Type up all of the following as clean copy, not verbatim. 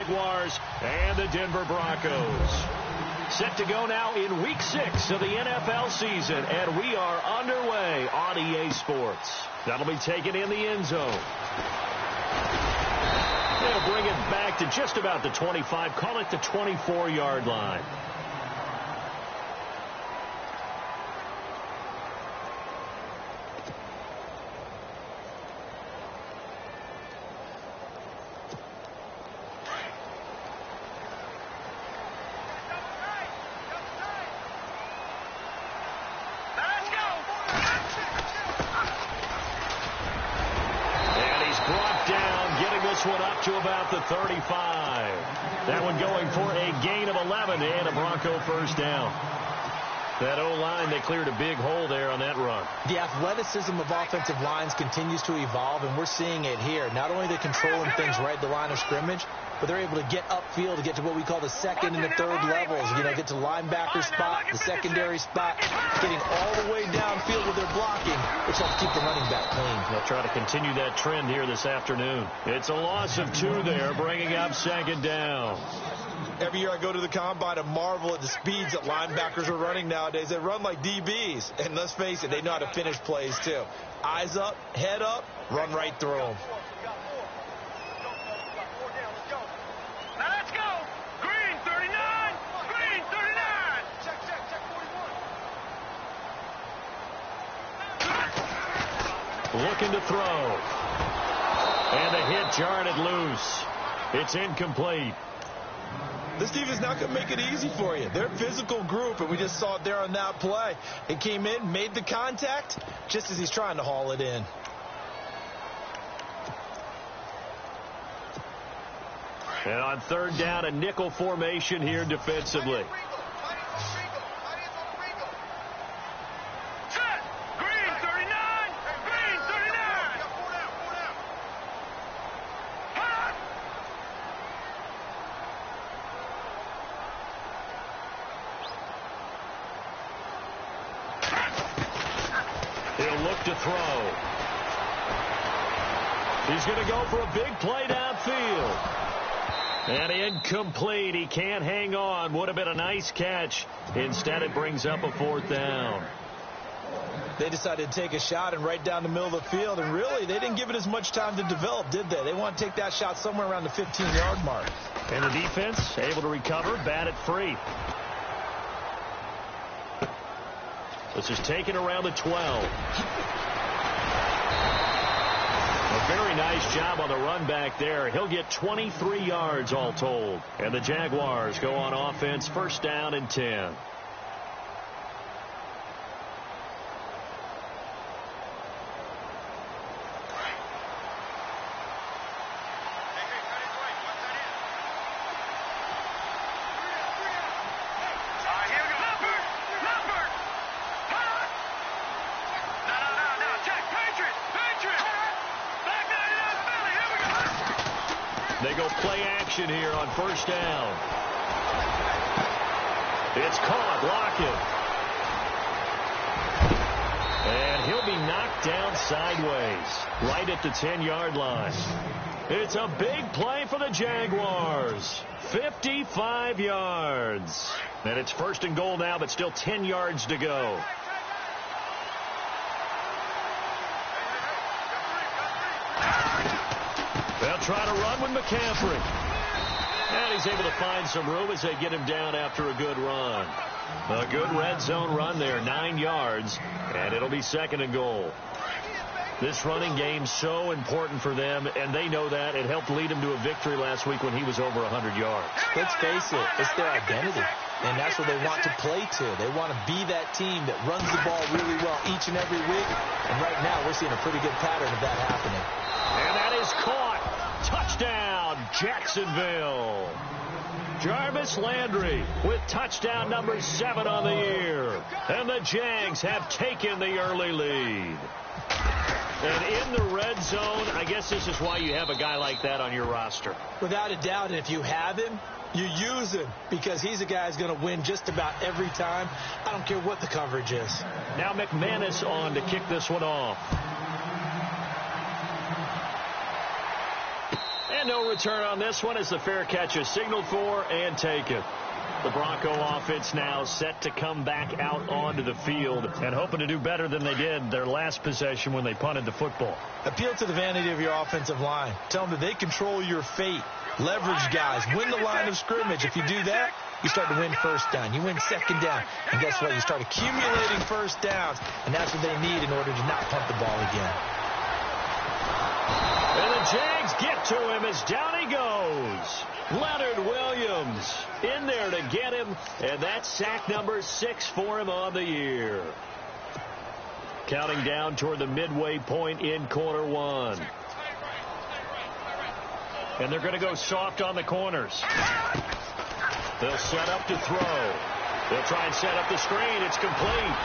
Jaguars and the Denver Broncos. Set to go now in Week 6 of the NFL season, and we are underway on EA Sports. That'll be taken in the end zone. They'll bring it back to just about the 25, call it the 24-yard line. One up to about the 35. That one going for a gain of 11 and a Bronco first down. That O-line, they cleared a big hole there on that run. The athleticism of offensive lines continues to evolve, and we're seeing it here. Not only are they controlling things right at the line of scrimmage, but they're able to get upfield to get to what we call the second and the third levels. You know, get to linebacker spot, the secondary spot, getting all the way downfield with their blocking, which helps keep the running back clean. They'll try to continue that trend here this afternoon. It's a loss of 2 there, bringing up second down. Every year I go to the combine and marvel at the speeds that linebackers are running nowadays. They run like DBs. And let's face it, they know how to finish plays too. Eyes up, head up, run right through them. Now let's go. Green 39. Green 39. Check 41. Looking to throw. And the hit jarred it loose. It's incomplete. This defense not going to make it easy for you. They're a physical group, and we just saw it there on that play. It came in, made the contact, just as he's trying to haul it in. And on third down, a nickel formation here defensively. To throw. He's going to go for a big play downfield. And incomplete. He can't hang on. Would have been a nice catch. Instead, it brings up a fourth down. They decided to take a shot and right down the middle of the field. And really, they didn't give it as much time to develop, did they? They want to take that shot somewhere around the 15-yard mark. And the defense able to recover, bat it free. This is taken around the 12. A very nice job on the run back there. He'll get 23 yards all told. And the Jaguars go on offense, first down and 10. They go play action here on first down. It's caught. Lockett. And he'll be knocked down sideways right at the 10-yard line. It's a big play for the Jaguars. 55 yards. And it's first and goal now, but still 10 yards to go. They'll try to run with McCaffrey. And he's able to find some room as they get him down after a good run. A good red zone run there, 9 yards, and it'll be second and goal. This running game's so important for them, and they know that. It helped lead him to a victory last week when he was over 100 yards. Let's face it, it's their identity, and that's what they want to play to. They want to be that team that runs the ball really well each and every week, and right now we're seeing a pretty good pattern of that happening. And that is caught. Touchdown, Jacksonville. Jarvis Landry with touchdown number 7 on the year. And the Jags have taken the early lead. And in the red zone, I guess this is why you have a guy like that on your roster. Without a doubt, and if you have him, you use him because he's a guy who's going to win just about every time. I don't care what the coverage is. Now McManus on to kick this one off. And And no return on this one as the fair catch is signaled for and taken. The Bronco offense now set to come back out onto the field and hoping to do better than they did their last possession when they punted the football. Appeal to the vanity of your offensive line. Tell them that they control your fate. Leverage guys. Win the line of scrimmage. If you do that, you start to win first down. You win second down. And guess what? You start accumulating first downs. And that's what they need in order to not punt the ball again. And the Jags get to him as down he goes. Leonard Williams in there to get him. And that's sack number 6 for him on the year. Counting down toward the midway point in quarter one. And they're going to go soft on the corners. They'll set up to throw. They'll try and set up the screen. It's complete.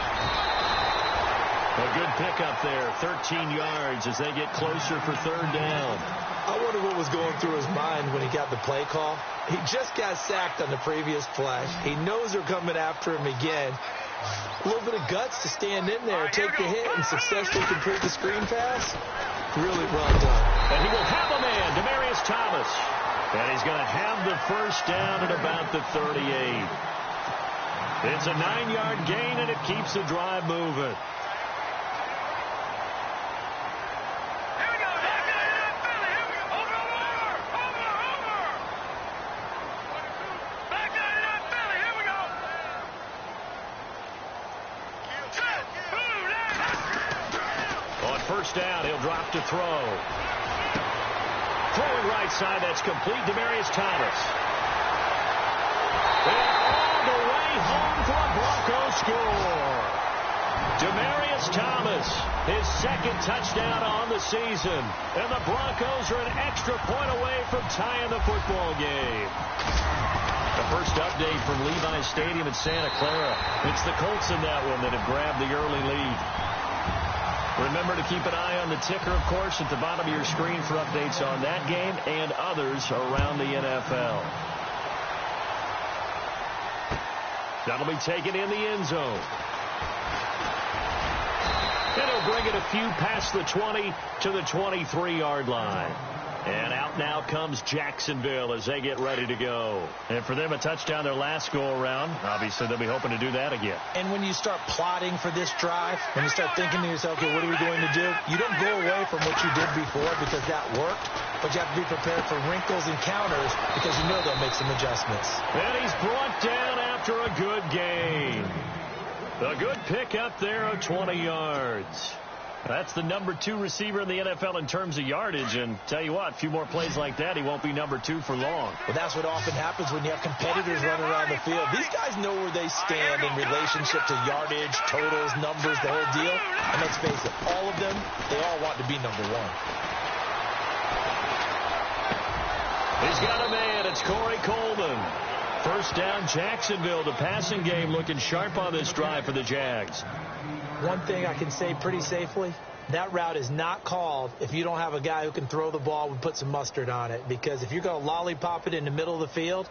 A good pickup there, 13 yards as they get closer for third down. I wonder what was going through his mind when he got the play call. He just got sacked on the previous play. He knows they're coming after him again. A little bit of guts to stand in there, take the hit, and successfully complete the screen pass. Really well done. And he will have a man, Demaryius Thomas. And he's going to have the first down at about the 38. It's a 9-yard gain, and it keeps the drive moving. First down, he'll drop to throw. Throwing right side, that's complete. Demaryius Thomas. And all the way home for a Broncos score. Demaryius Thomas, his second touchdown on the season. And the Broncos are an extra point away from tying the football game. The first update from Levi's Stadium in Santa Clara. It's the Colts in that one that have grabbed the early lead. Remember to keep an eye on the ticker, of course, at the bottom of your screen for updates on that game and others around the NFL. That'll be taken in the end zone. And he'll bring it a few past the 20 to the 23-yard line. And out now comes Jacksonville as they get ready to go. And for them, a touchdown their last go-around. Obviously, they'll be hoping to do that again. And when you start plotting for this drive, when you start thinking to yourself, okay, what are we going to do? You don't go away from what you did before because that worked. But you have to be prepared for wrinkles and counters because you know they'll make some adjustments. And he's brought down after a good gain. A good pickup there of 20 yards. That's the number 2 receiver in the NFL in terms of yardage. And tell you what, a few more plays like that, he won't be number 2 for long. Well, that's what often happens when you have competitors running around the field. These guys know where they stand in relationship to yardage, totals, numbers, the whole deal. And let's face it, all of them, they all want to be number 1. He's got a man. It's Corey Coleman. First down, Jacksonville. The passing game looking sharp on this drive for the Jags. One thing I can say pretty safely, that route is not called if you don't have a guy who can throw the ball and put some mustard on it. Because if you're going to lollipop it in the middle of the field,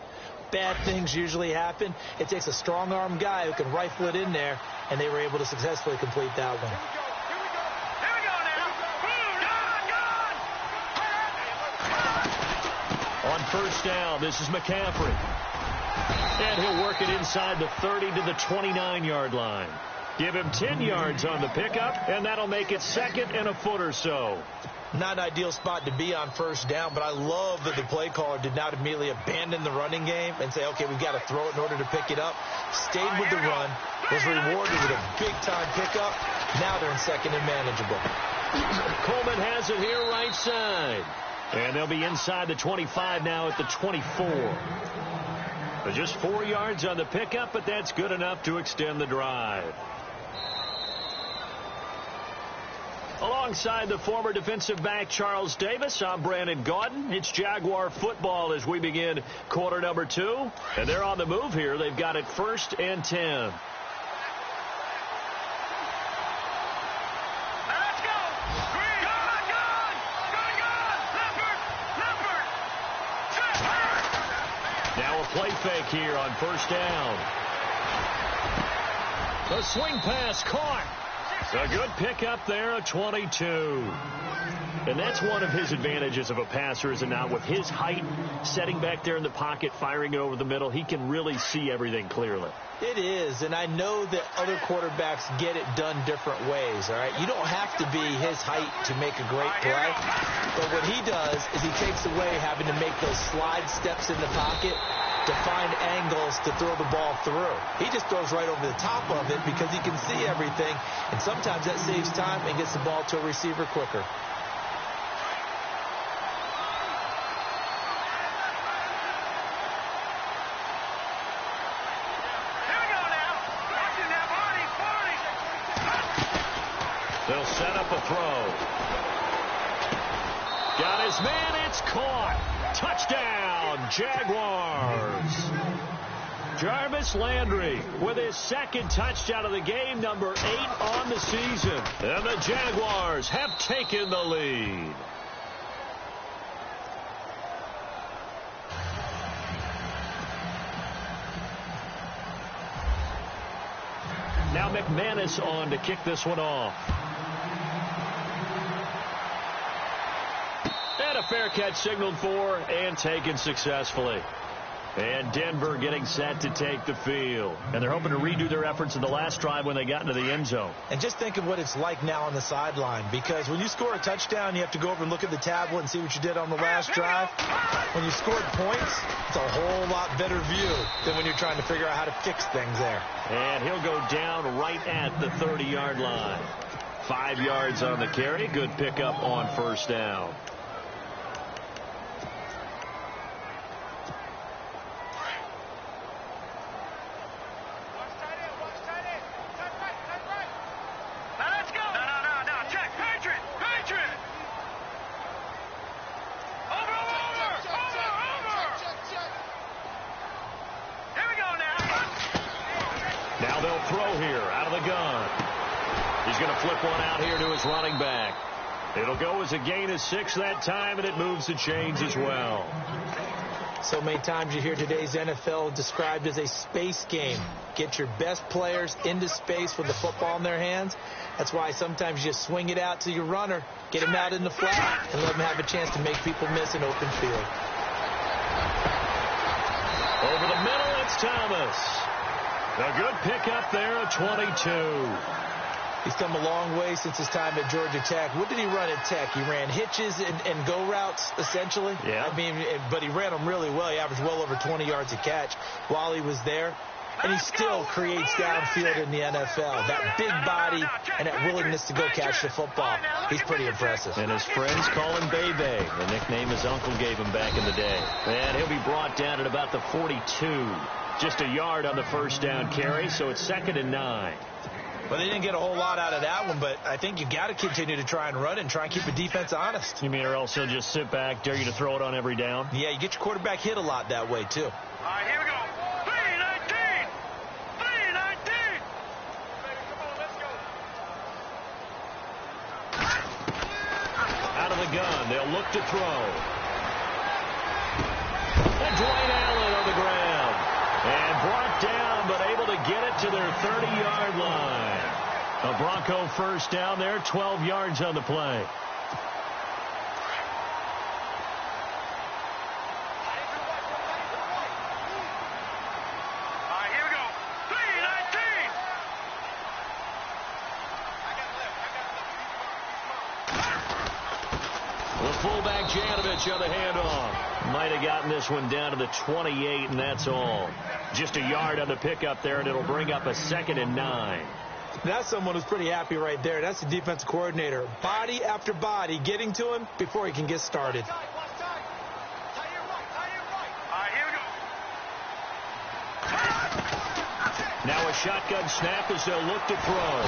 bad things usually happen. It takes a strong-arm guy who can rifle it in there, and they were able to successfully complete that one. On first down, this is McCaffrey. And he'll work it inside the 30 to the 29-yard line. Give him 10 yards on the pickup, and that'll make it second and a foot or so. Not an ideal spot to be on first down, but I love that the play caller did not immediately abandon the running game and say, okay, we've got to throw it in order to pick it up. Stayed with the run, was rewarded with a big-time pickup. Now they're in second and manageable. Coleman has it here right side. And they'll be inside the 25 now at the 24. But just 4 yards on the pickup, but that's good enough to extend the drive. Alongside the former defensive back Charles Davis, I'm Brandon Gaudin. It's Jaguar football as we begin quarter number 2. And they're on the move here. They've got it 1st and 10. Play fake here on first down. The swing pass caught. A good pickup there, a 22. And that's one of his advantages of a passer, is it not? With his height, setting back there in the pocket, firing it over the middle, he can really see everything clearly. It is, and I know that other quarterbacks get it done different ways, all right? You don't have to be his height to make a great play, but what he does is he takes away having to make those slide steps in the pocket to find angles to throw the ball through. He just throws right over the top of it because he can see everything, and sometimes that saves time and gets the ball to a receiver quicker. They'll set up a throw. Got his man. It's caught. Touchdown, Jaguars. Jarvis Landry with his second touchdown of the game, number 8 on the season. And the Jaguars have taken the lead. Now McManus on to kick this one off. And a fair catch signaled for and taken successfully. And Denver getting set to take the field. And they're hoping to redo their efforts in the last drive when they got into the end zone. And just think of what it's like now on the sideline, because when you score a touchdown, you have to go over and look at the tablet and see what you did on the last drive. When you scored points, it's a whole lot better view than when you're trying to figure out how to fix things there. And he'll go down right at the 30-yard line. 5 yards on the carry. Good pickup on first down. Running back. It'll go as a gain of 6 that time, and it moves the chains as well. So many times you hear today's NFL described as a space game. Get your best players into space with the football in their hands. That's why sometimes you swing it out to your runner, get him out in the flat, and let him have a chance to make people miss an open field. Over the middle, it's Thomas. A good pickup there, a 22. He's come a long way since his time at Georgia Tech. What did he run at Tech? He ran hitches and go routes, essentially. Yeah. I mean, but he ran them really well. He averaged well over 20 yards a catch while he was there. And he still creates downfield in the NFL. That big body and that willingness to go catch the football. He's pretty impressive. And his friends call him Bebe, the nickname his uncle gave him back in the day. And he'll be brought down at about the 42. Just a yard on the first down carry, so it's 2nd and 9. Well, they didn't get a whole lot out of that one, but I think you got to continue to try and run it and try and keep the defense honest. You mean, or else he'll just sit back, dare you to throw it on every down? Yeah, you get your quarterback hit a lot that way, too. All right, here we go. 3-19. 3-19. Come on, let's go. Out of the gun, they'll look to throw. And Dwayne Allen on the ground. And brought down, but able to get it to their 30-yard line. A Bronco first down there, 12 yards on the play. All right, here we go. 3-19. The fullback Janovich on the handoff. Might have gotten this one down to the 28, and that's all. Just a yard on the pickup there, and it'll bring up a 2nd and 9. That's someone who's pretty happy right there. That's the defensive coordinator. Body after body getting to him before he can get started. All right, here we go. Now a shotgun snap as they'll look to throw.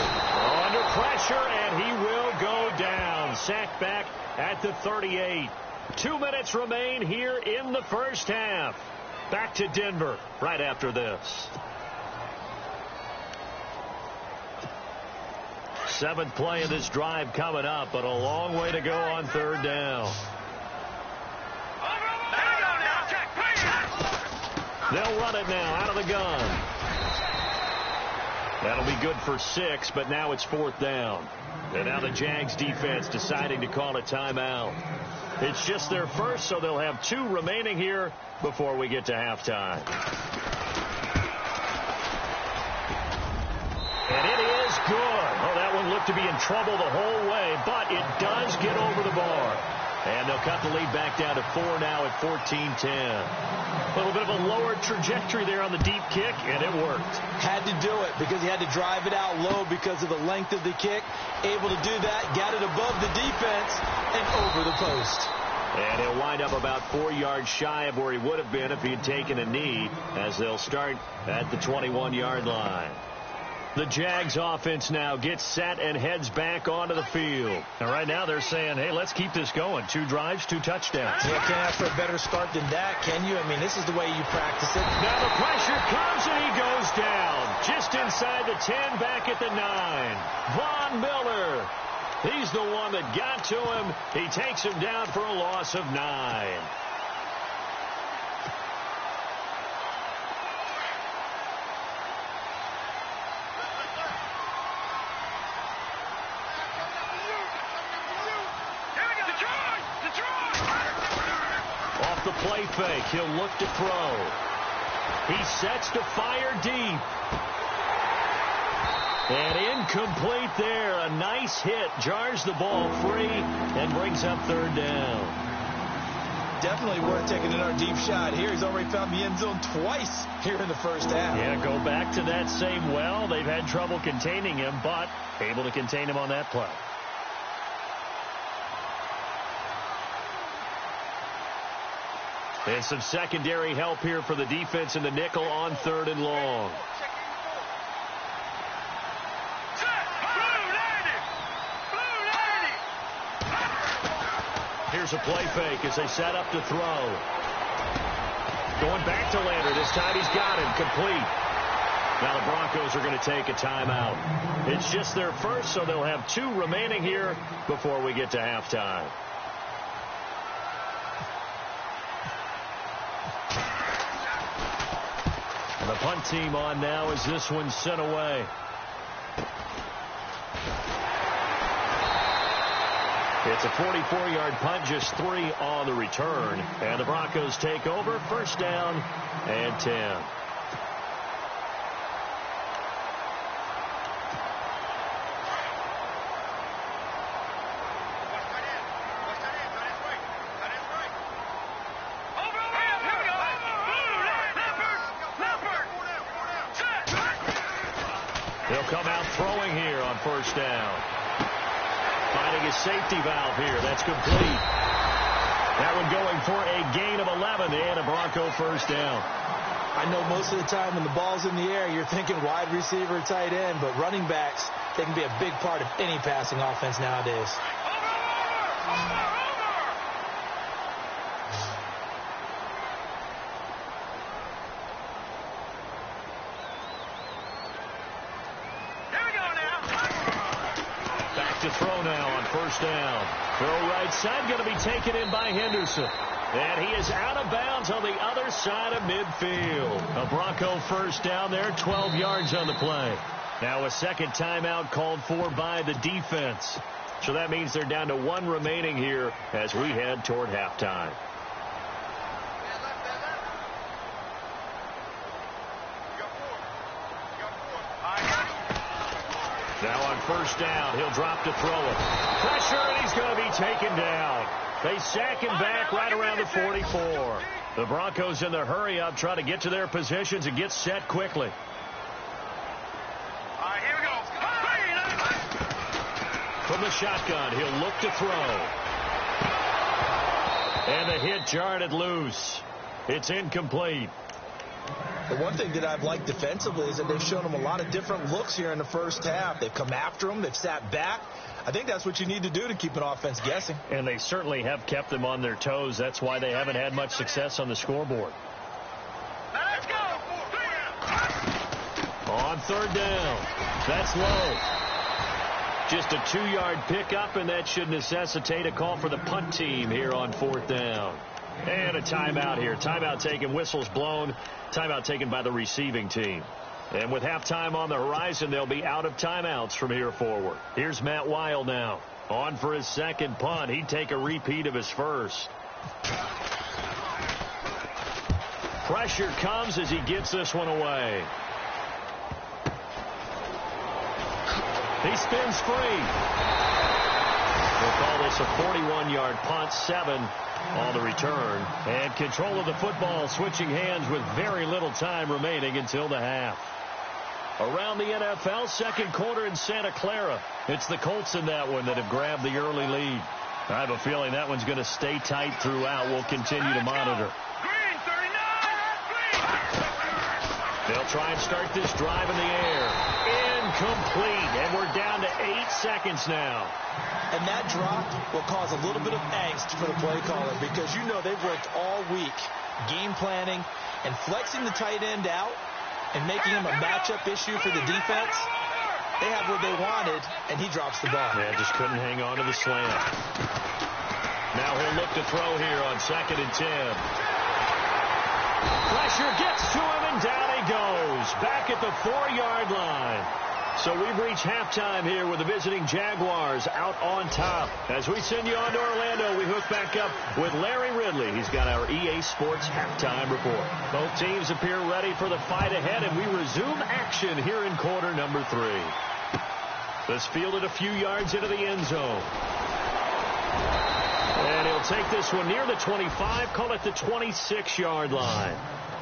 Under pressure, and he will go down. Sacked back at the 38. 2 minutes remain here in the first half. Back to Denver right after this. 7th play of this drive coming up, but a long way to go on 3rd down. They'll run it now out of the gun. That'll be good for 6, but now it's 4th down. And now the Jags defense deciding to call a timeout. It's just their first, so they'll have 2 remaining here before we get to halftime. And it is good. Oh, that one looked to be in trouble the whole way, but it does get over the bar. And they'll cut the lead back down to 4 now at 14-10. A little bit of a lower trajectory there on the deep kick, and it worked. Had to do it because he had to drive it out low because of the length of the kick. Able to do that, got it above the defense and over the post. And he'll wind up about 4 yards shy of where he would have been if he had taken a knee, as they'll start at the 21-yard line. The Jags offense now gets set and heads back onto the field. And right now they're saying, hey, let's keep this going. 2 drives, 2 touchdowns. You can't ask for a better start than that, can you? I mean, this is the way you practice it. Now the pressure comes and he goes down. Just inside the 10, back at the 9. Von Miller. He's the one that got to him. He takes him down for a loss of 9. Off the play fake, he'll look to throw. He sets to fire deep. And incomplete there. A nice hit. Jars the ball free and brings up 3rd down. Definitely worth taking another deep shot here. He's already found the end zone twice here in the first half. Yeah, go back to that same well. They've had trouble containing him, but able to contain him on that play. And some secondary help here for the defense in the nickel on 3rd and long. Here's a play fake as they set up to throw. Going back to Lander. This time he's got him. Complete. Now the Broncos are going to take a timeout. It's just their first, so they'll have 2 remaining here before we get to halftime. And the punt team on now as this one's sent away. It's a 44-yard punt, just 3 on the return. And the Broncos take over, 1st down and 10. He'll come out throwing here on 1st down. Finding his safety valve here. That's complete. That one going for a gain of 11 and a Bronco 1st down. I know most of the time when the ball's in the air, you're thinking wide receiver, tight end, but running backs, they can be a big part of any passing offense nowadays. To throw now on 1st down. Throw right side, going to be taken in by Henderson. And he is out of bounds on the other side of midfield. A Bronco 1st down there, 12 yards on the play. Now a second timeout called for by the defense. So that means they're down to 1 remaining here as we head toward halftime. Now on 1st down, he'll drop to throw it. Pressure, and he's going to be taken down. They sack him back right around the 44. The Broncos in the hurry-up try to get to their positions and get set quickly. Here we go. From the shotgun, he'll look to throw. And the hit jarred it loose. It's incomplete. The one thing that I've liked defensively is that they've shown him a lot of different looks here in the first half. They've come after him. They've sat back. I think that's what you need to do to keep an offense guessing. And they certainly have kept them on their toes. That's why they haven't had much success on the scoreboard. Let's go. On 3rd down. That's low. Just a 2-yard pickup, and that should necessitate a call for the punt team here on 4th down. And a timeout here. Timeout taken, whistles blown. Timeout taken by the receiving team. And with halftime on the horizon, they'll be out of timeouts from here forward. Here's Matt Weil now. On for his second punt. He'd take a repeat of his first. Pressure comes as he gets this one away. He spins free. We'll call this a 41-yard punt, 7 on the return. And control of the football switching hands with very little time remaining until the half. Around the NFL, second quarter in Santa Clara. It's the Colts in that one that have grabbed the early lead. I have a feeling that one's going to stay tight throughout. We'll continue to monitor. They'll try and start this drive in the air. Incomplete. And we're down to 8 seconds now. And that drop will cause a little bit of angst for the play caller because you know they've worked all week game planning and flexing the tight end out and making him a matchup issue for the defense. They have what they wanted, and he drops the ball. Yeah, just couldn't hang on to the slant. Now he'll look to throw here on 2nd and 10. Pressure gets to him, and down he goes. Back at the 4-yard line. So we've reached halftime here with the visiting Jaguars out on top. As we send you on to Orlando, we hook back up with Larry Ridley. He's got our EA Sports halftime report. Both teams appear ready for the fight ahead, and we resume action here in quarter number 3. This fielded a few yards into the end zone. And he'll take this one near the 25, call it the 26-yard line.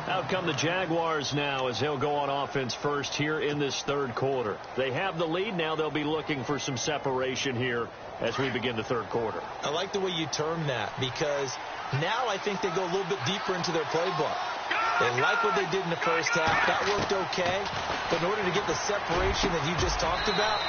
Out come the Jaguars now as they'll go on offense first here in this third quarter. They have the lead. Now they'll be looking for some separation here as we begin the third quarter. I like the way you term that because now I think they go a little bit deeper into their playbook. They like what they did in the first half. That worked okay. But in order to get the separation that you just talked about,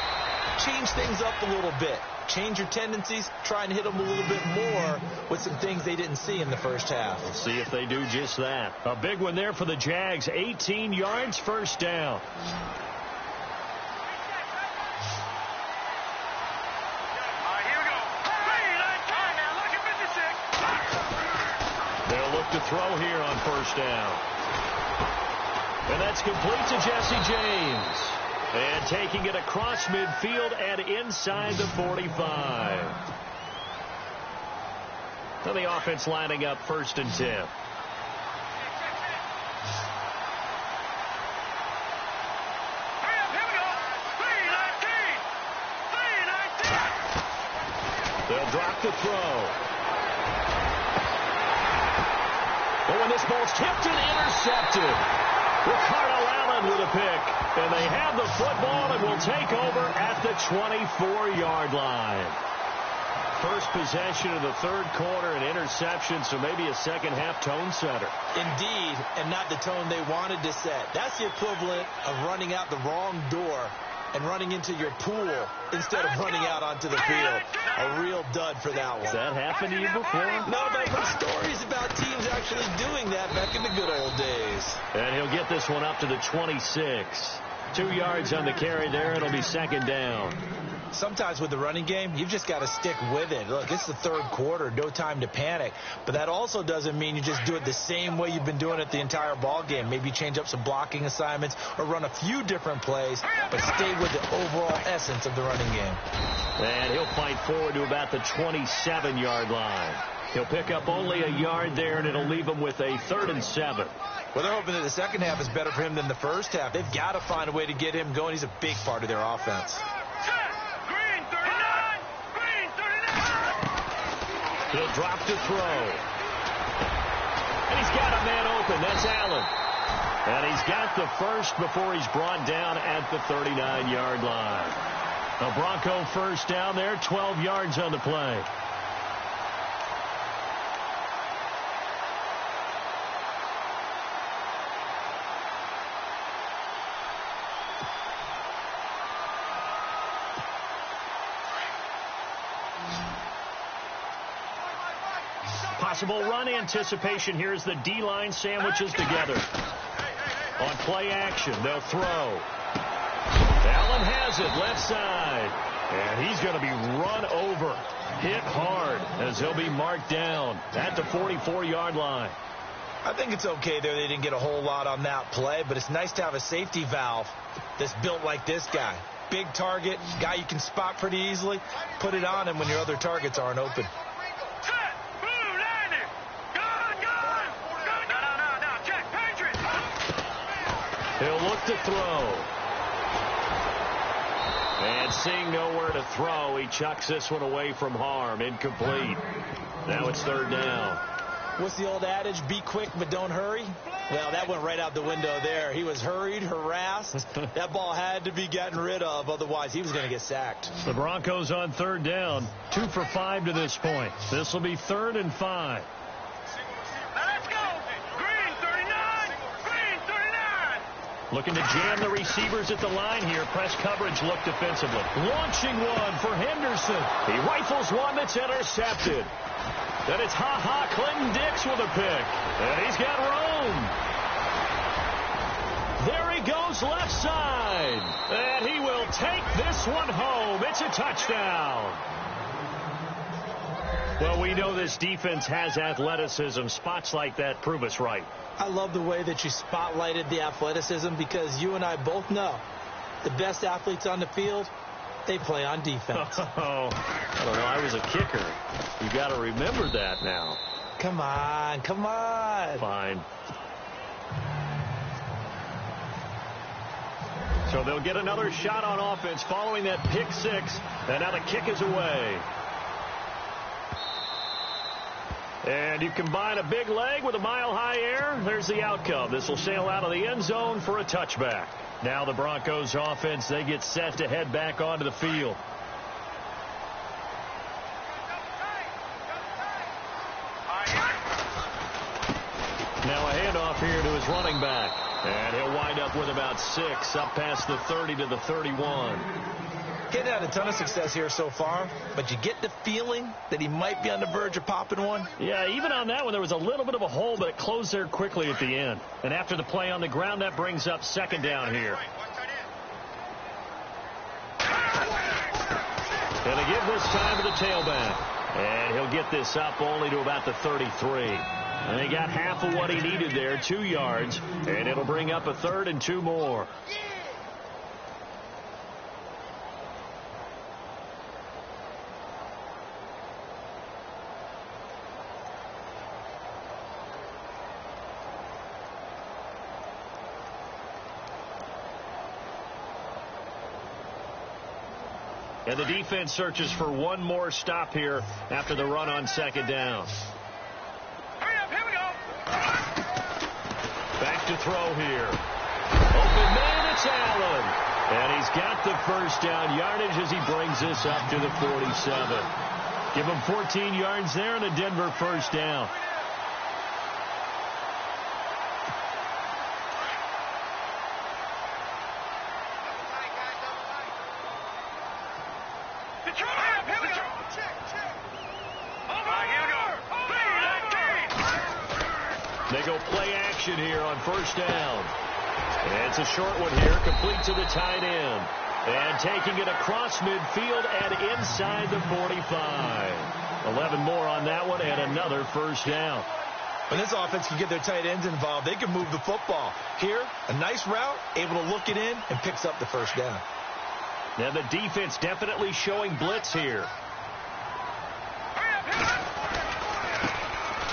change things up a little bit. Change your tendencies, try and hit them a little bit more with some things they didn't see in the first half. We'll see if they do just that. A big one there for the Jags. 18 yards, first down. They'll look to throw here on first down. And that's complete to Jesse James. And taking it across midfield and inside the 45. So the offense lining up 1st and 10. They'll drop the throw. But when this ball's tipped and intercepted. Ricardo Allen with a pick. And they have the football and will take over at the 24-yard line. First possession of the third quarter, an interception, so maybe a second-half tone setter. Indeed, and not the tone they wanted to set. That's the equivalent of running out the wrong door and running into your pool instead of running out onto the field. A real dud for that one. Has that happened to you before? No, but I've heard stories about teams actually doing that back in the good old days. And he'll get this one up to the 26. 2 yards on the carry there. It'll be second down. Sometimes with the running game, you've just got to stick with it. Look, it's the third quarter, no time to panic. But that also doesn't mean you just do it the same way you've been doing it the entire ball game. Maybe change up some blocking assignments or run a few different plays, but stay with the overall essence of the running game. And he'll fight forward to about the 27-yard line. He'll pick up only a yard there, and it'll leave him with a 3rd and 7. Well, they're hoping that the second half is better for him than the first half. They've got to find a way to get him going. He's a big part of their offense. He'll drop to throw. And he's got a man open. That's Allen. And he's got the first before he's brought down at the 39-yard line. A Bronco first down there, 12 yards on the play. Possible run anticipation here as the D-line sandwiches together. On play action, they'll throw. Allen has it, left side. And he's going to be run over, hit hard, as he'll be marked down at the 44-yard line. I think it's okay there. They didn't get a whole lot on that play, but it's nice to have a safety valve that's built like this guy. Big target, guy you can spot pretty easily. Put it on him when your other targets aren't open. Set. Blue, landing. Gun. No. Check. Patriot. He'll look to throw. And seeing nowhere to throw, he chucks this one away from harm. Incomplete. Now it's third down. What's the old adage? Be quick, but don't hurry. Well, that went right out the window there. He was hurried, harassed. That ball had to be gotten rid of. Otherwise, he was going to get sacked. The Broncos on third down. 2 for 5 to this point. This will be 3rd and 5. Let's go. Green 39. Green 39. Looking to jam the receivers at the line here. Press coverage look defensively. Launching one for Henderson. He rifles one that's intercepted. Then it's Clinton-Dix with a pick. And he's got room. There he goes left side. And he will take this one home. It's a touchdown. Well, we know this defense has athleticism. Spots like that prove us right. I love the way that you spotlighted the athleticism because you and I both know the best athletes on the field, they play on defense. Oh, I don't know. I was a kicker. You got to remember that now. Come on. Fine. So they'll get another shot on offense following that pick six. And now the kick is away. And you combine a big leg with a mile-high air. There's the outcome. This will sail out of the end zone for a touchback. Now the Broncos offense, they get set to head back onto the field. Now a handoff here to his running back. And he'll wind up with about 6, up past the 30 to the 31. He's had a ton of success here so far, but you get the feeling that he might be on the verge of popping one. Yeah, even on that one, there was a little bit of a hole, but it closed there quickly at the end. And after the play on the ground, that brings up 2nd down here. And they give this time to the tailback. And he'll get this up only to about the 33. And he got half of what he needed there, 2 yards. And it'll bring up a 3rd and 2 more. And the defense searches for one more stop here after the run on 2nd down. Hurry up, here we go. Back to throw here. Open man, it's Allen. And he's got the first down yardage as he brings this up to the 47. Give him 14 yards there and a Denver first down. They go play action here on 1st down. And it's a short one here, complete to the tight end. And taking it across midfield and inside the 45. 11 more on that one and another first down. When this offense can get their tight ends involved, they can move the football. Here, a nice route, able to look it in, and picks up the first down. And the defense definitely showing blitz here.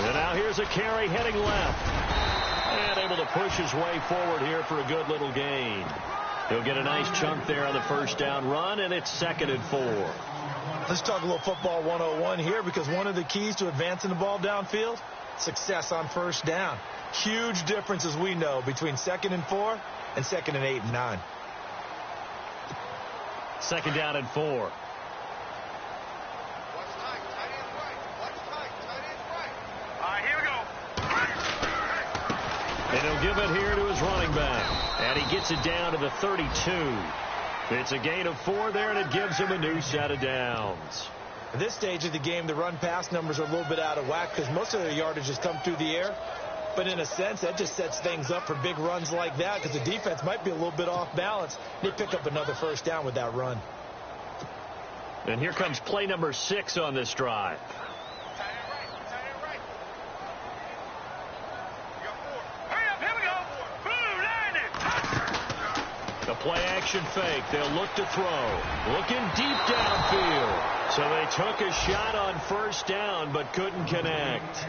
And now here's a carry heading left. And able to push his way forward here for a good little gain. He'll get a nice chunk there on the first down run, and it's 2nd and 4. Let's talk a little football 101 here, because one of the keys to advancing the ball downfield, success on 1st down. Huge difference, as we know, between 2nd and 4 and 2nd and 8 and 9. 2nd down and 4. And he'll give it here to his running back. And he gets it down to the 32. It's a gain of 4 there, and it gives him a new set of downs. At this stage of the game, the run-pass numbers are a little bit out of whack because most of their yardage has come through the air. But in a sense, that just sets things up for big runs like that because the defense might be a little bit off balance. They pick up another first down with that run. And here comes play number 6 on this drive. play-action fake. They'll look to throw. Looking deep downfield. So they took a shot on first down, but couldn't connect.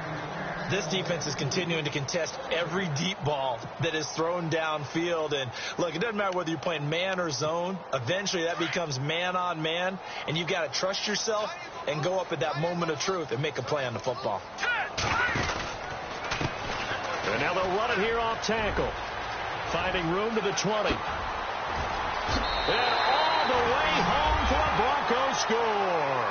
This defense is continuing to contest every deep ball that is thrown downfield. And, look, it doesn't matter whether you're playing man or zone. Eventually, that becomes man-on-man, and you've got to trust yourself and go up at that moment of truth and make a play on the football. And now they'll run it here off tackle. Finding room to the 20. And all the way home for a Broncos score.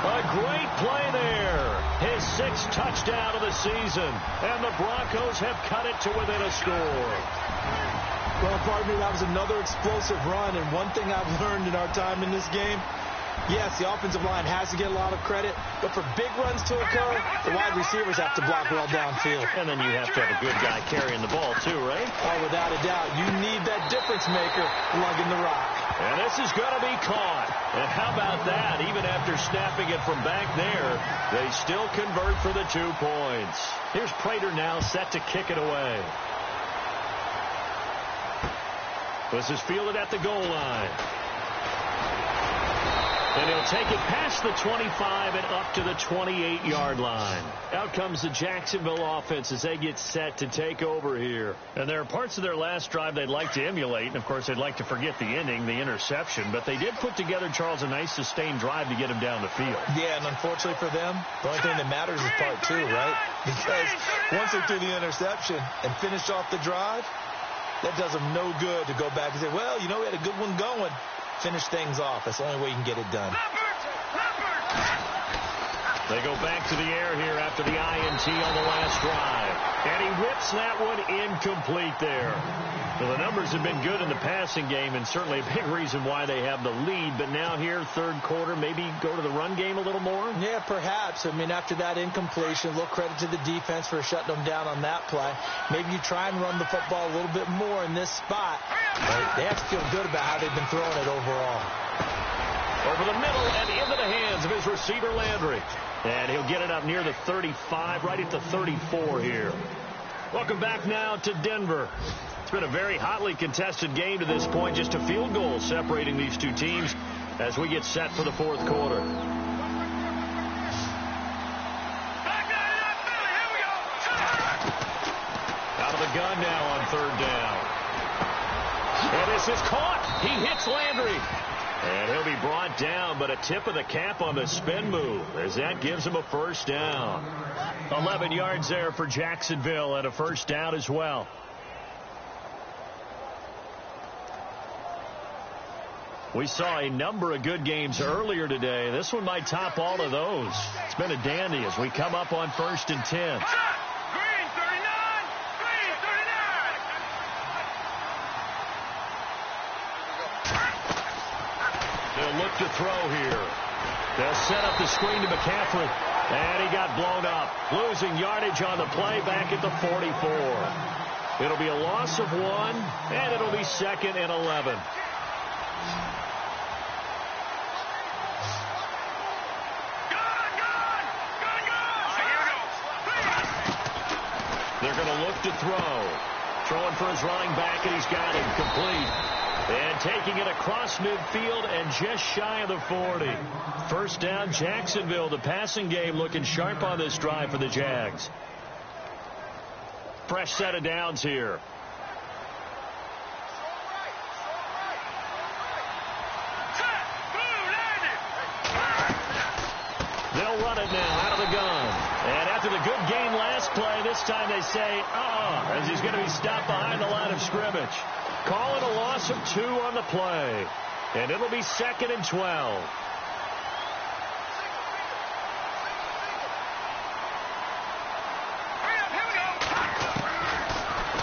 A great play there. His 6th touchdown of the season. And the Broncos have cut it to within a score. Well, pardon me, that was another explosive run. And one thing I've learned in our time in this game, yes, the offensive line has to get a lot of credit, but for big runs to occur, the wide receivers have to block well downfield. And then you have to have a good guy carrying the ball too, right? Oh, without a doubt. You need that difference maker lugging the rock. And this is going to be caught. And how about that? Even after snapping it from back there, they still convert for the 2 points. Here's Prater now set to kick it away. This is fielded at the goal line. And he'll take it past the 25 and up to the 28-yard line. Out comes the Jacksonville offense as they get set to take over here. And there are parts of their last drive they'd like to emulate. And, of course, they'd like to forget the ending, the interception. But they did put together, Charles, a nice sustained drive to get him down the field. Yeah, and unfortunately for them, the only thing that matters is part 2, right? Because once they threw the interception and finished off the drive, that does them no good to go back and say, well, you know, we had a good one going. Finish things off. That's the only way you can get it done. They go back to the air here after the INT on the last drive. And he whips that one incomplete there. Well, the numbers have been good in the passing game, and certainly a big reason why they have the lead. But now here, third quarter, maybe go to the run game a little more? Yeah, perhaps. I mean, after that incompletion, a little credit to the defense for shutting them down on that play. Maybe you try and run the football a little bit more in this spot. But they have to feel good about how they've been throwing it overall. Over the middle and into the hands of his receiver, Landry. And he'll get it up near the 35, right at the 34 here. Welcome back now to Denver. It's been a very hotly contested game to this point. Just a field goal separating these two teams as we get set for the fourth quarter. Out of the gun now on third down. And this is caught. He hits Landry. And he'll be brought down, but a tip of the cap on the spin move as that gives him a first down. 11 yards there for Jacksonville and a first down as well. We saw a number of good games earlier today. This one might top all of those. It's been a dandy as we come up on 1st and 10. Look to throw here. They'll set up the screen to McCaffrey. And he got blown up. Losing yardage on the play back at the 44. It'll be a loss of 1, and it'll be 2nd and 11. They're going to look to throw. Throwing for his running back, and he's got him complete. And taking it across midfield and just shy of the 40. First down, Jacksonville. The passing game looking sharp on this drive for the Jags. Fresh set of downs here. They'll run it now out of the gun. And after the good gain last play, this time they say, as he's going to be stopped behind the line of scrimmage. Call it a loss of 2 on the play. And it'll be 2nd and 12.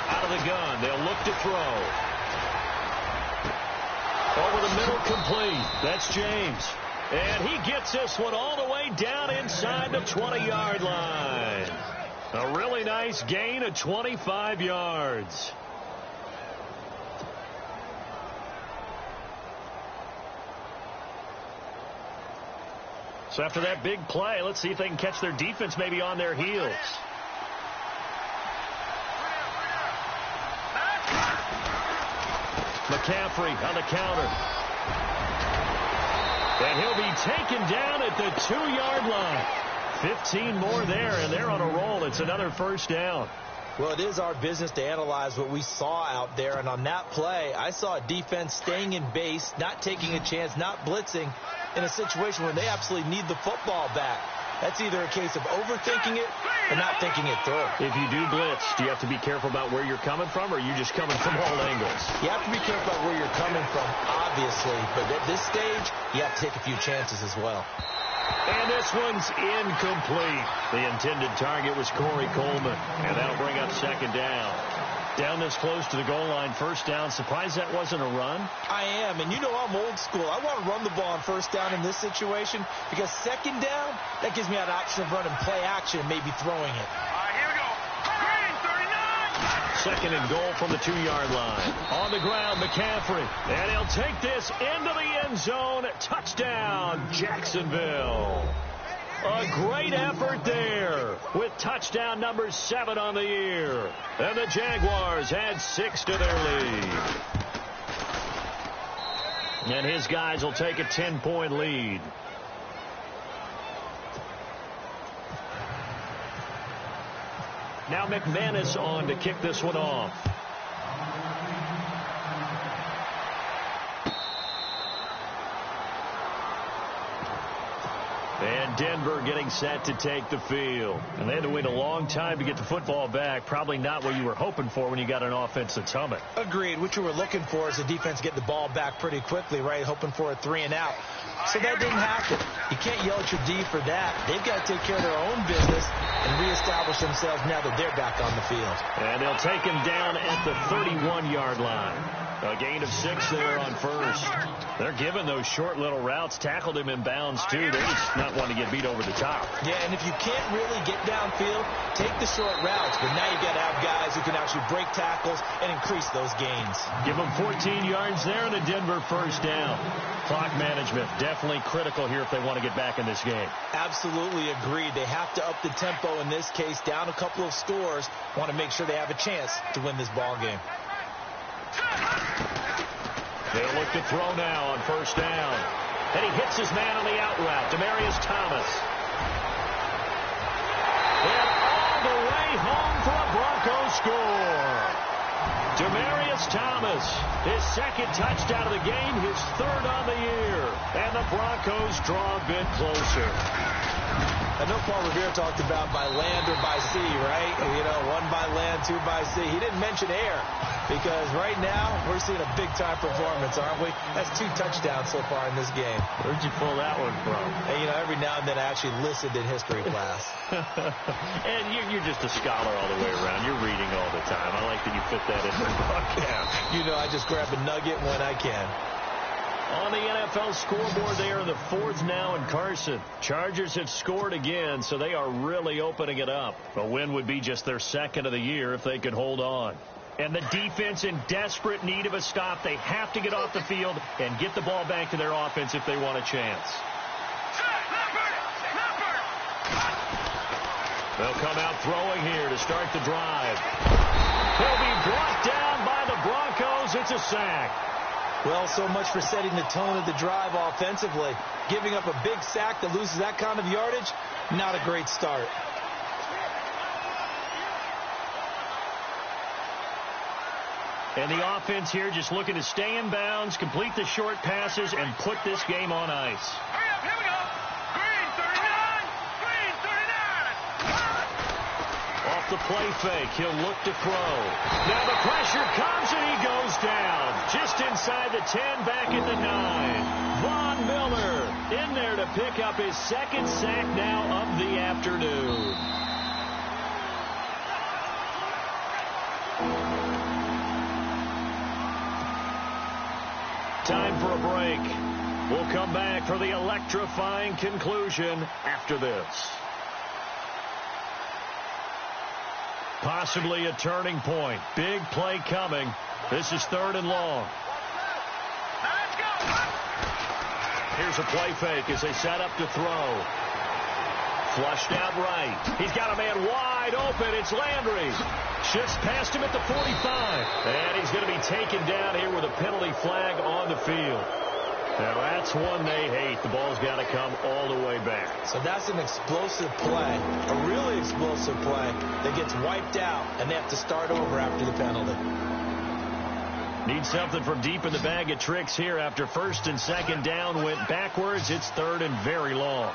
Out of the gun. They'll look to throw. Over the middle, complete. That's James. And he gets this one all the way down inside the 20-yard line. A really nice gain of 25 yards. So after that big play, let's see if they can catch their defense maybe on their heels. McCaffrey on the counter. And he'll be taken down at the 2-yard line. 15 more there, and they're on a roll. It's another first down. Well, it is our business to analyze what we saw out there, and on that play, I saw a defense staying in base, not taking a chance, not blitzing in a situation where they absolutely need the football back. That's either a case of overthinking it or not thinking it through. If you do blitz, do you have to be careful about where you're coming from, or are you just coming from all angles? You have to be careful about where you're coming from, obviously, but at this stage, you have to take a few chances as well. And this one's incomplete. The intended target was Corey Coleman, and that'll bring up second down. Down this close to the goal line, first down. Surprised that wasn't a run? I am, and you know I'm old school. I want to run the ball on first down in this situation because second down, that gives me an option of running play action and maybe throwing it. Here we go. Green, 39. Second and goal from the 2-yard line. On the ground, McCaffrey. And he'll take this into the end zone. Touchdown, Jacksonville. A great effort there with touchdown number 7 on the year. And the Jaguars add 6 to their lead. And his guys will take a 10-point lead. Now McManus on to kick this one off. And Denver getting set to take the field. And they had to wait a long time to get the football back. Probably not what you were hoping for when you got an offense that's humming. Agreed. What you were looking for is the defense get the ball back pretty quickly, right? Hoping for a 3-and-out. So that didn't happen. You can't yell at your D for that. They've got to take care of their own business and reestablish themselves now that they're back on the field. And they'll take him down at the 31-yard line. A gain of 6 there on first. They're giving those short little routes. Tackled him in bounds, too. They're just not wanting to get beat over the top. Yeah, and if you can't really get downfield, take the short routes. But now you've got to have guys who can actually break tackles and increase those gains. Give them 14 yards there and a Denver first down. Clock management definitely critical here if they want to get back in this game. Absolutely agreed. They have to up the tempo in this case, down a couple of scores. Want to make sure they have a chance to win this ball game. They'll look to throw now on first down. And he hits his man on the out route, Demaryius Thomas. And all the way home for a Broncos score. Demaryius Thomas, his second touchdown of the game, his third on the year. And the Broncos draw a bit closer. I know Paul Revere talked about by land or by sea, right? You know, 1 by land, 2 by sea. He didn't mention air because right now we're seeing a big-time performance, aren't we? That's 2 touchdowns so far in this game. Where'd you pull that one from? And, you know, every now and then I actually listened in history class. And you're just a scholar all the way around. You're reading all the time. I like that you fit that in the book. Yeah. You know, I just grab a nugget when I can. On the NFL scoreboard, they are in the 4th now in Carson. Chargers have scored again, so they are really opening it up. A win would be just their 2nd of the year if they could hold on. And the defense in desperate need of a stop. They have to get off the field and get the ball back to their offense if they want a chance. They'll come out throwing here to start the drive. He'll be brought down by the Broncos. It's a sack. Well, so much for setting the tone of the drive offensively. Giving up a big sack that loses that kind of yardage, not a great start. And the offense here just looking to stay in bounds, complete the short passes, and put this game on ice. Hurry up, here we go. Green, 39. Green, 39. Off the play fake, he'll look to throw. Now the pressure comes, and he goes down. Just inside the 10, back at the 9. Von Miller in there to pick up his 2nd sack now of the afternoon. Time for a break. We'll come back for the electrifying conclusion after this. Possibly a turning point. Big play coming. This is 3rd and long. Let's go. Here's a play fake as they set up to throw. Flushed out right. He's got a man wide open. It's Landry. Shifts past him at the 45. And he's he's going to be taken down here with a penalty flag on the field. Now, that's one they hate. The ball's got to come all the way back. So that's an explosive play, a really explosive play that gets wiped out, and they have to start over after the penalty. Need something from deep in the bag of tricks here after first and second down went backwards. It's third and very long.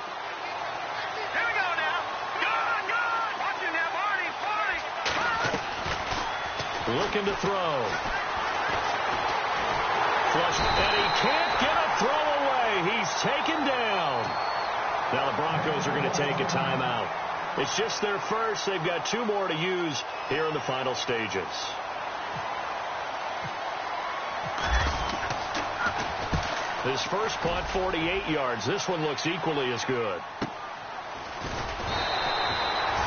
Here we go now. Good. Watch it now, Barney. Looking to throw. Flush, and he can't get a throw away. He's taken down. Now the Broncos are going to take a timeout. It's just their first. They've got 2 more to use here in the final stages. His first punt, 48 yards. This one looks equally as good.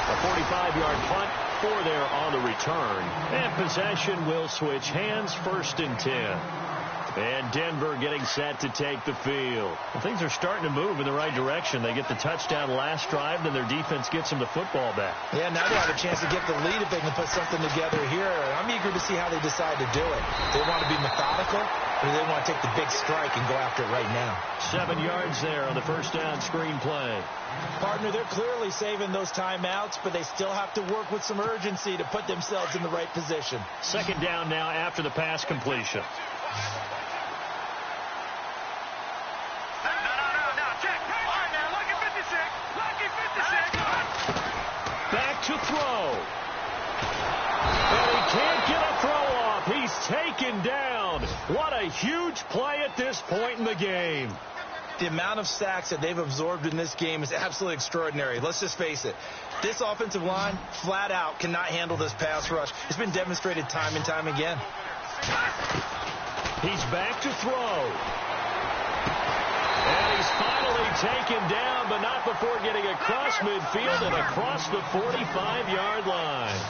A 45-yard punt for there on the return. And possession will switch hands, first and 10. And Denver getting set to take the field. Well, things are starting to move in the right direction. They get the touchdown last drive, then their defense gets them the football back. Yeah, now they have a chance to get the lead if they can put something together here. I'm eager to see how they decide to do it. They want to be methodical, or they want to take the big strike and go after it right now. 7 yards there on the first down screen play. Partner, they're clearly saving those timeouts, but they still have to work with some urgency to put themselves in the right position. Second down now after the pass completion. Back to throw. And he can't get a throw off. He's taken down. What a huge play at this point in the game. The amount of sacks that they've absorbed in this game is absolutely extraordinary. Let's just face it. This offensive line, flat out, cannot handle this pass rush. It's been demonstrated time and time again. He's back to throw. And he's finally taken down, but not before getting across midfield and across the 45-yard line.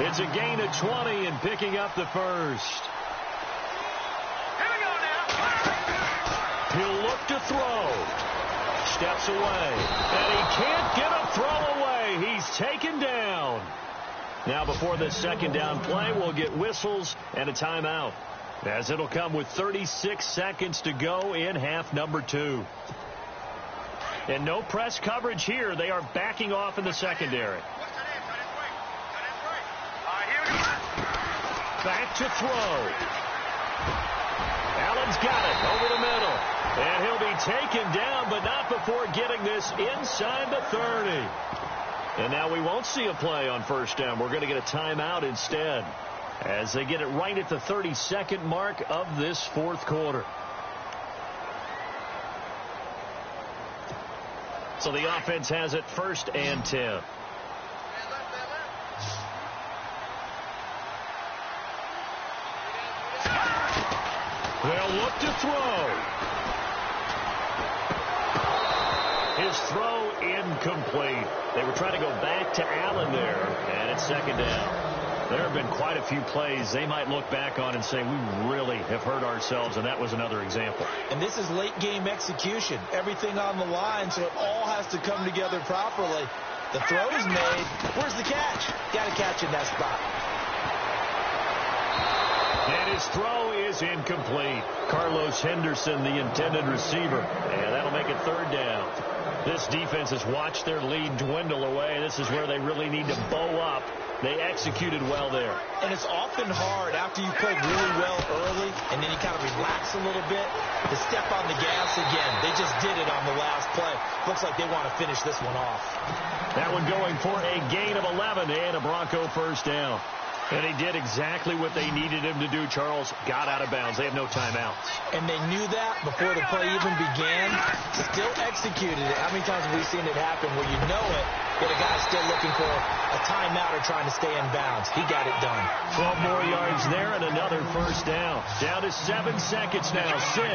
It's a gain of 20 and picking up the first. Here we go now. He'll look to throw. Steps away. And he can't get a throw away. He's taken down. Now before this second down play, we'll get whistles and a timeout, as it'll come with 36 seconds to go in half number 2. And no press coverage here. They are backing off in the secondary. Back to throw. Allen's got it over the middle. And he'll be taken down, but not before getting this inside the 30. And now we won't see a play on first down. We're going to get a timeout instead, as they get it right at the 32nd mark of this fourth quarter. So the offense has it first and 10. They'll look to throw. His throw incomplete. They were trying to go back to Allen there, and it's second down. There have been quite a few plays they might look back on and say, we really have hurt ourselves, and that was another example. And this is late game execution. Everything on the line, so it all has to come together properly. The throw is made. Where's the catch? Got to catch in that spot. And his throw is incomplete. Carlos Henderson, the intended receiver. And that'll make it third down. This defense has watched their lead dwindle away. This is where they really need to bow up. They executed well there. And it's often hard after you played really well early and then you kind of relax a little bit to step on the gas again. They just did it on the last play. Looks like they want to finish this one off. That one going for a gain of 11 and a Bronco first down. And he did exactly what they needed him to do, Charles. Got out of bounds. They have no timeouts. And they knew that before the play even began. Still executed it. How many times have we seen it happen where you know it, but a guy's still looking for a timeout or trying to stay in bounds? He got it done. 12 more yards there and another first down. Down to 7 seconds now. 6.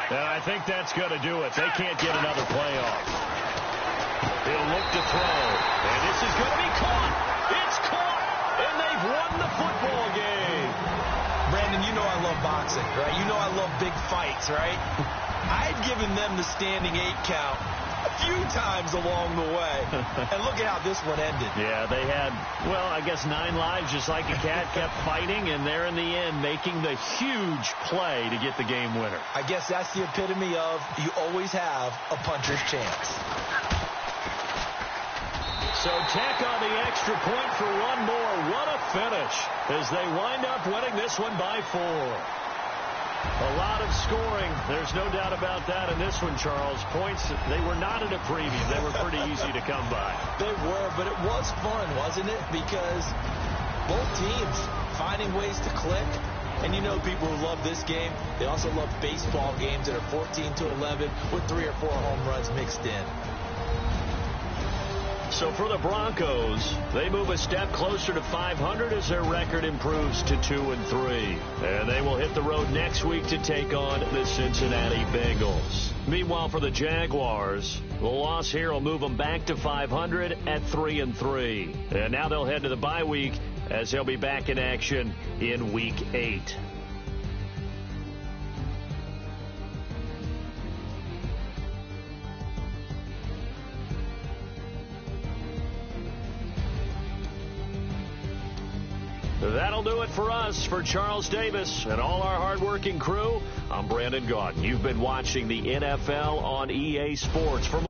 And I think that's going to do it. They can't get another play off. He'll look to throw. And this is going to be caught. It's caught. And they've won the football game. Brandon, you know I love boxing, right? You know I love big fights, right? I had given them the standing 8 count a few times along the way. And look at how this one ended. Yeah, they had, well, I guess 9 lives, just like a cat, kept fighting, and they're in the end making the huge play to get the game winner. I guess that's the epitome of you always have a puncher's chance. So tack on the extra point for one more. What a finish as they wind up winning this one by 4. A lot of scoring. There's no doubt about that in this one, Charles. Points, they were not in a preview. They were pretty easy to come by. They were, but it was fun, wasn't it? Because both teams finding ways to click. And you know people who love this game, they also love baseball games that are 14-11 with 3 or 4 home runs mixed in. So for the Broncos, they move a step closer to 500 as their record improves to 2-3. And they will hit the road next week to take on the Cincinnati Bengals. Meanwhile, for the Jaguars, the loss here will move them back to 500 at 3-3. And now they'll head to the bye week as they'll be back in action in Week 8. That'll do it for us. For Charles Davis and all our hardworking crew, I'm Brandon Gaudin. You've been watching the NFL on EA Sports. For more